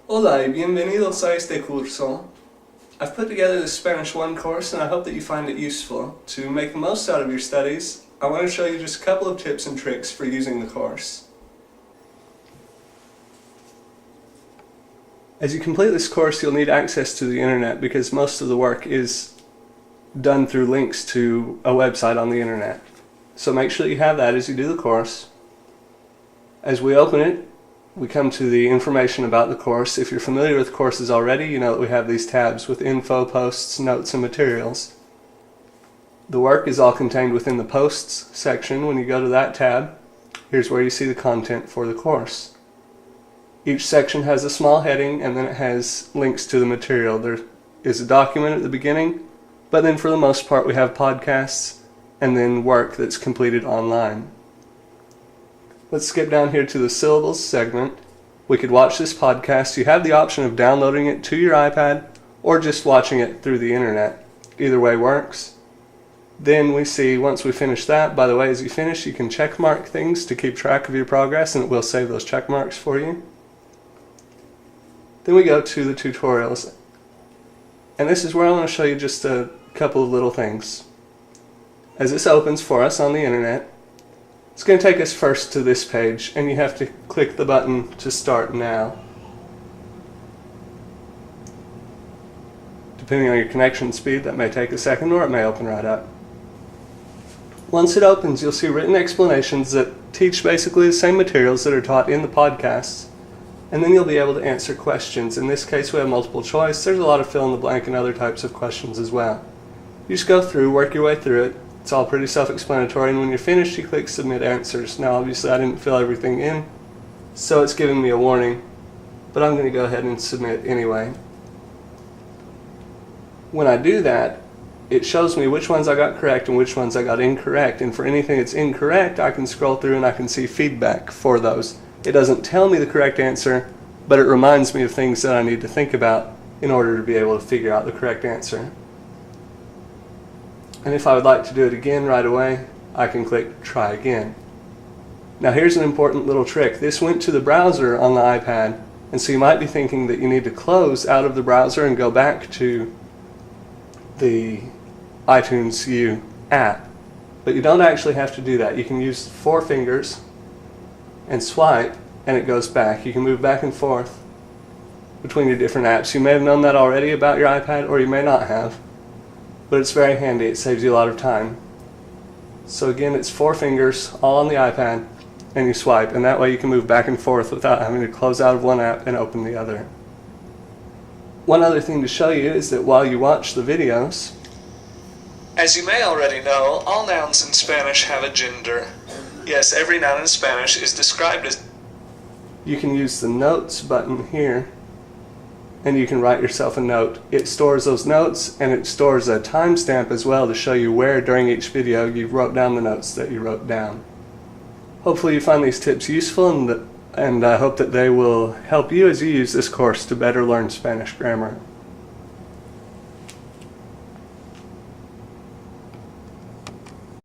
Hola y bienvenidos a este curso. I've put together the Spanish 1 course and I hope that you find it useful. To make the most out of your studies, I want to show you just a couple of tips and tricks for using the course. As you complete this course, you'll need access to the internet because most of the work is done through links to a website on the internet. So make sure that you have that as you do the course. As we open it, we come to the information about the course. If you're familiar with courses already, you know that we have these tabs with info, posts, notes, and materials. The work is all contained within the posts section. When you go to that tab, here's where you see the content for the course. Each section has a small heading and then it has links to the material. There is a document at the beginning, but then for the most part we have podcasts and then work that's completed online. Let's skip down here to the syllables segment. We could watch this podcast. You have the option of downloading it to your iPad or just watching it through the internet. Either way works. Then we see, once we finish that, by the way, as you finish, you can check mark things to keep track of your progress and it will save those check marks for you. Then we go to the tutorials. And this is where I want to show you just a couple of little things. As this opens for us on the internet, it's going to take us first to this page, and you have to click the button to start now. Depending on your connection speed, that may take a second or it may open right up. Once it opens, you'll see written explanations that teach basically the same materials that are taught in the podcasts, and then you'll be able to answer questions. In this case, we have multiple choice. There's a lot of fill in the blank and other types of questions as well. You just go through, work your way through it. It's all pretty self-explanatory, and when you're finished, you click Submit Answers. Now, obviously, I didn't fill everything in, so it's giving me a warning, but I'm going to go ahead and submit anyway. When I do that, it shows me which ones I got correct and which ones I got incorrect, and for anything that's incorrect, I can scroll through and I can see feedback for those. It doesn't tell me the correct answer, but it reminds me of things that I need to think about in order to be able to figure out the correct answer. And if I would like to do it again right away, I can click Try Again. Now here's an important little trick. This went to the browser on the iPad, and so you might be thinking that you need to close out of the browser and go back to the iTunes U app. But you don't actually have to do that. You can use 4 fingers and swipe, and it goes back. You can move back and forth between your different apps. You may have known that already about your iPad, or you may not have. But it's very handy. It saves you a lot of time. So again, it's 4 fingers all on the iPad, and you swipe, and that way you can move back and forth without having to close out of one app and open the other. One other thing to show you is that while you watch the videos, as you may already know, all nouns in Spanish have a gender. Yes, every noun in Spanish is described as... You can use the Notes button here, and you can write yourself a note. It stores those notes, and it stores a timestamp as well to show you where during each video you wrote down the notes that you wrote down. Hopefully you find these tips useful, and I hope that they will help you as you use this course to better learn Spanish grammar.